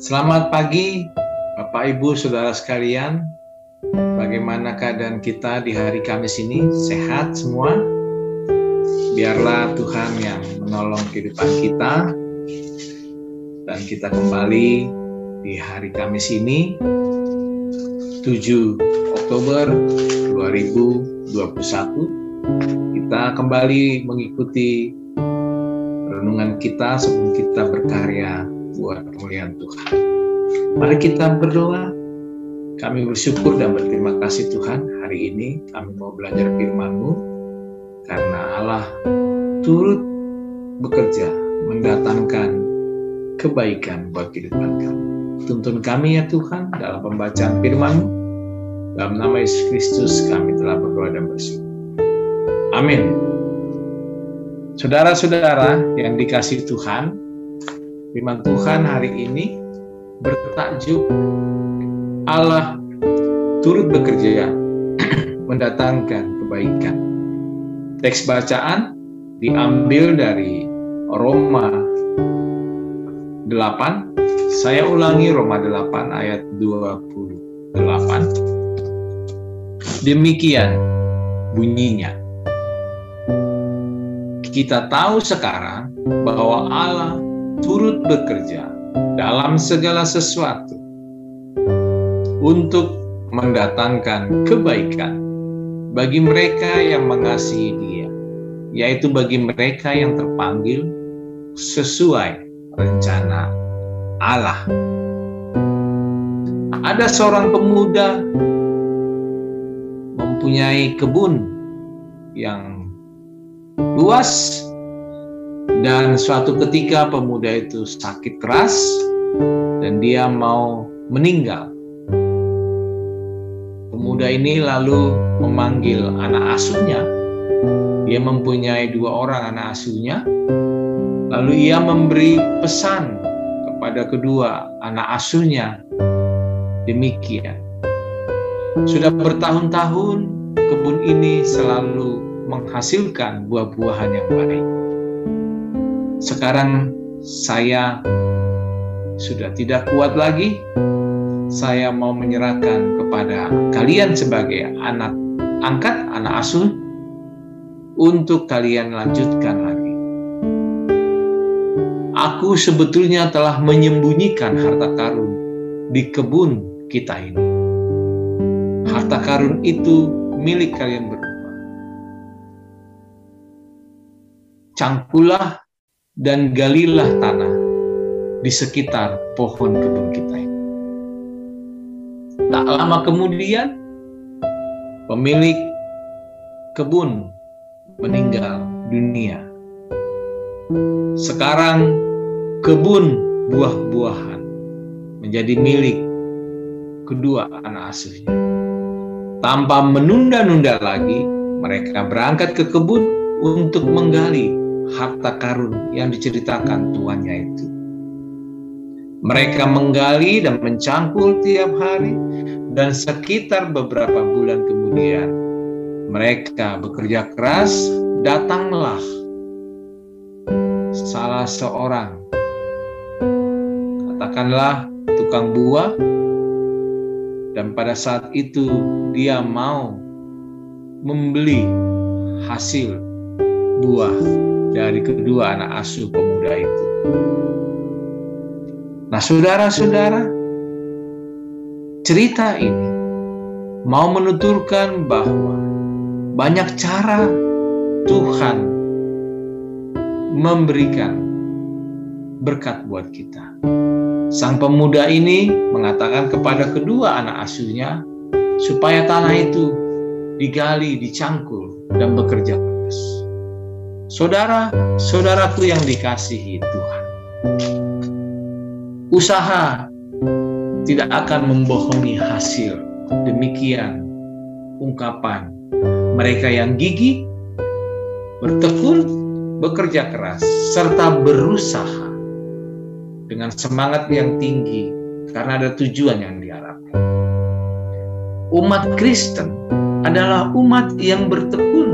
Selamat pagi, Bapak Ibu Saudara sekalian. Bagaimana keadaan kita di hari Kamis ini? Sehat semua? Biarlah Tuhan yang menolong kehidupan kita. Dan kita kembali di hari Kamis ini, 7 Oktober 2021. Kita kembali mengikuti renungan kita sebelum kita berkarya buat kemuliaan Tuhan. Mari kita berdoa. Kami bersyukur dan berterima kasih Tuhan, hari ini kami mau belajar firman-Mu, karena Allah turut bekerja mendatangkan kebaikan buat kehidupan kami. Tuntun kami ya Tuhan dalam pembacaan firman-Mu. Dalam nama Yesus Kristus kami telah berdoa dan bersyukur. Amin. Saudara-saudara yang dikasihi Tuhan, firman Tuhan hari ini bertajuk Allah turut bekerja mendatangkan kebaikan. Teks bacaan diambil dari Roma 8. Saya ulangi Roma 8 ayat 28. Demikian bunyinya. Kita tahu sekarang bahwa Allah turut bekerja dalam segala sesuatu untuk mendatangkan kebaikan bagi mereka yang mengasihi Dia, yaitu bagi mereka yang terpanggil sesuai rencana Allah. Ada seorang pemuda mempunyai kebun yang luas, dan suatu ketika pemuda itu sakit keras dan dia mau meninggal. Pemuda ini lalu memanggil anak asuhnya. Dia mempunyai 2 orang anak asuhnya. Lalu ia memberi pesan kepada kedua anak asuhnya. Demikian. Sudah bertahun-tahun kebun ini selalu menghasilkan buah-buahan yang baik. Sekarang saya sudah tidak kuat lagi. Saya mau menyerahkan kepada kalian sebagai anak angkat, anak asuh, untuk kalian lanjutkan lagi. Aku sebetulnya telah menyembunyikan harta karun di kebun kita ini. Harta karun itu milik kalian berdua. Cangkulah dan galilah tanah di sekitar pohon kebun kita ini. Tak lama kemudian, pemilik kebun meninggal dunia. Sekarang kebun buah-buahan menjadi milik kedua anak asuhnya. Tanpa menunda-nunda lagi, mereka berangkat ke kebun untuk menggali harta karun yang diceritakan tuannya itu. Mereka menggali dan mencangkul tiap hari, dan sekitar beberapa bulan kemudian mereka bekerja keras. Datanglah salah seorang, katakanlah tukang buah, dan pada saat itu dia mau membeli hasil buah dari kedua anak asuh pemuda itu. Nah, saudara-saudara, cerita ini mau menuturkan bahwa banyak cara Tuhan memberikan berkat buat kita. Sang pemuda ini mengatakan kepada kedua anak asuhnya supaya tanah itu digali, dicangkul, dan bekerja keras. Saudara-saudaraku yang dikasihi Tuhan, usaha tidak akan membohongi hasil. Demikian ungkapan mereka yang gigih, bertekun, bekerja keras, serta berusaha dengan semangat yang tinggi karena ada tujuan yang diharapkan. Umat Kristen adalah umat yang bertekun,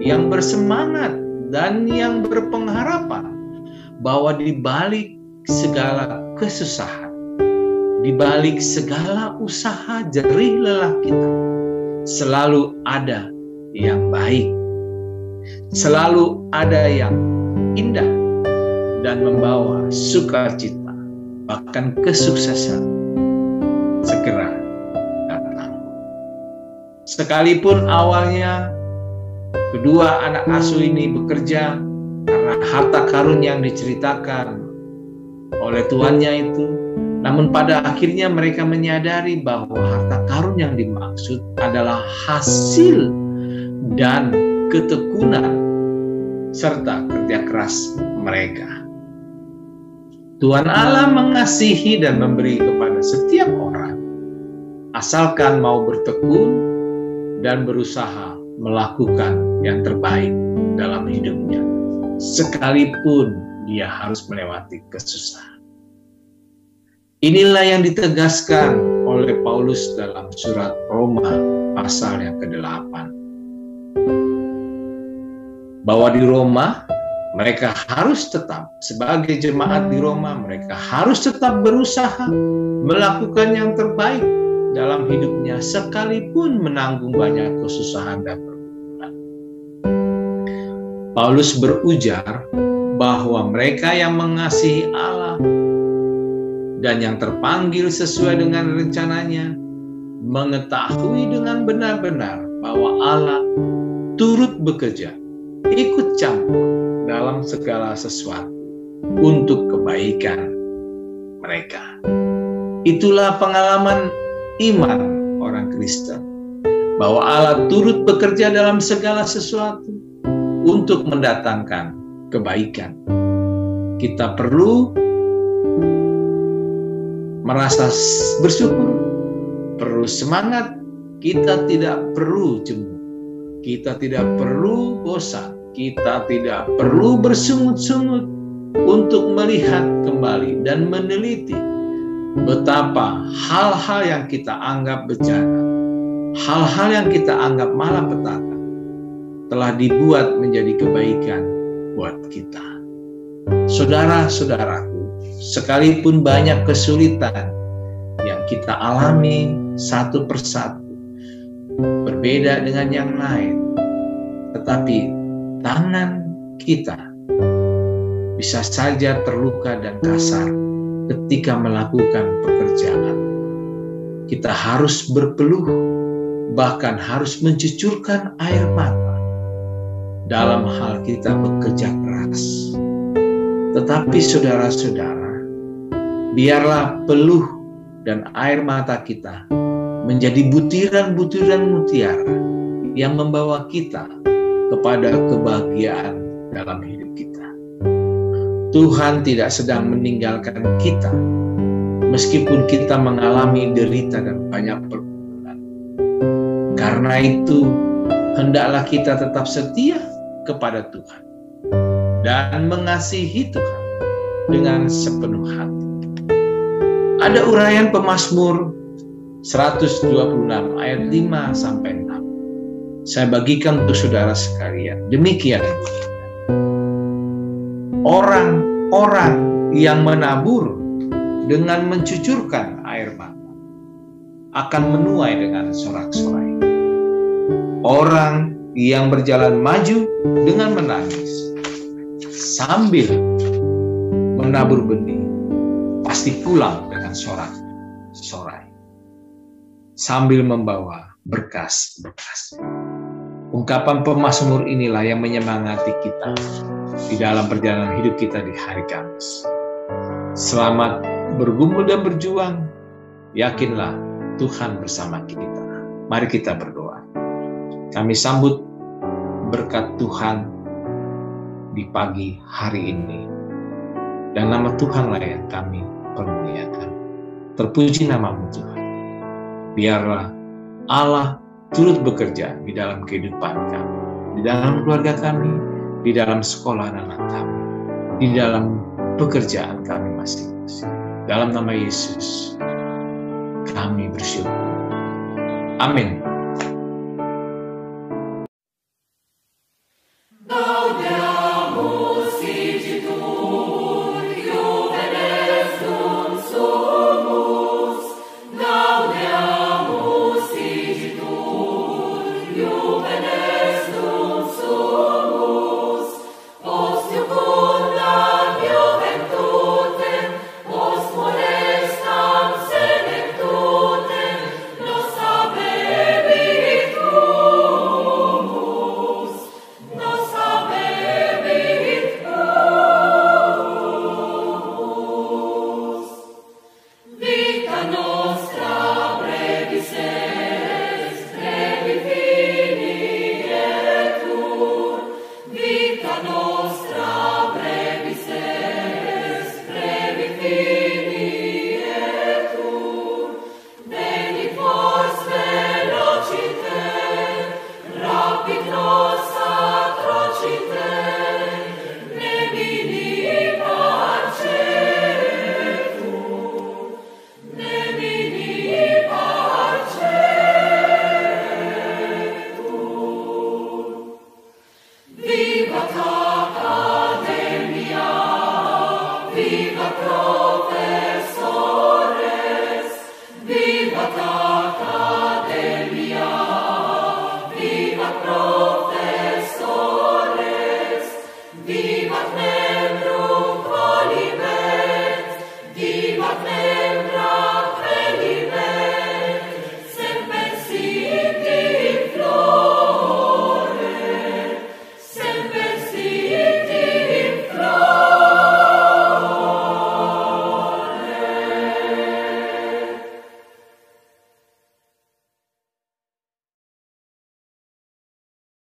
yang bersemangat, dan yang berpengharapan bahwa di balik segala kesusahan, di balik segala usaha jerih lelah kita, selalu ada yang baik, selalu ada yang indah dan membawa sukacita, bahkan kesuksesan segera datang. Sekalipun awalnya kedua anak asuh ini bekerja karena harta karun yang diceritakan oleh tuannya itu, namun pada akhirnya mereka menyadari bahwa harta karun yang dimaksud adalah hasil dan ketekunan serta kerja keras mereka. Tuhan Allah mengasihi dan memberi kepada setiap orang, asalkan mau bertekun dan berusaha melakukan yang terbaik dalam hidupnya, sekalipun dia harus melewati kesusahan. Inilah yang ditegaskan oleh Paulus dalam surat Roma pasal yang ke-8. Bahwa di Roma, mereka harus tetap, sebagai jemaat di Roma, mereka harus tetap berusaha melakukan yang terbaik dalam hidupnya, sekalipun menanggung banyak kesusahan dan pergumulan. Paulus berujar bahwa mereka yang mengasihi Allah dan yang terpanggil sesuai dengan rencananya, mengetahui dengan benar-benar bahwa Allah turut bekerja, ikut campur dalam segala sesuatu untuk kebaikan mereka. Itulah pengalaman iman orang Kristen, bahwa Allah turut bekerja dalam segala sesuatu untuk mendatangkan kebaikan. Kita perlu merasa bersyukur, perlu semangat, kita tidak perlu jemu, kita tidak perlu bosan, kita tidak perlu bersungut-sungut untuk melihat kembali dan meneliti betapa hal-hal yang kita anggap bencana, hal-hal yang kita anggap malapetaka telah dibuat menjadi kebaikan buat kita. Saudara-saudaraku, sekalipun banyak kesulitan yang kita alami satu persatu, berbeda dengan yang lain, tetapi tangan kita bisa saja terluka dan kasar ketika melakukan pekerjaan. Kita harus berpeluh, bahkan harus mencucurkan air mata dalam hal kita bekerja keras. Tetapi saudara-saudara, biarlah peluh dan air mata kita menjadi butiran-butiran mutiara yang membawa kita kepada kebahagiaan dalam hidup kita. Tuhan tidak sedang meninggalkan kita meskipun kita mengalami derita dan banyak pergumulan. Karena itu, hendaklah kita tetap setia kepada Tuhan dan mengasihi Tuhan dengan sepenuh hati. Ada uraian Pemazmur 126 ayat 5 sampai 6. Saya bagikan untuk saudara sekalian. Demikian bunyinya. Orang-orang yang menabur dengan mencucurkan air mata akan menuai dengan sorak-sorai. Orang yang berjalan maju dengan menangis sambil menabur benih pasti pulang dengan sorak-sorai sambil membawa berkas-berkas. Ungkapan pemazmur inilah yang menyemangati kita di dalam perjalanan hidup kita di hari Kamis. Selamat bergumul dan berjuang. Yakinlah Tuhan bersama kita. Mari kita berdoa. Kami sambut berkat Tuhan di pagi hari ini. Dan nama Tuhanlah yang kami permuliakan. Terpuji namamu Tuhan. Biarlah Allah turut bekerja di dalam kehidupan kami, di dalam keluarga kami, di dalam sekolah anak kami, di dalam pekerjaan kami masing-masing. Dalam nama Yesus, kami bersyukur. Amin. Bapa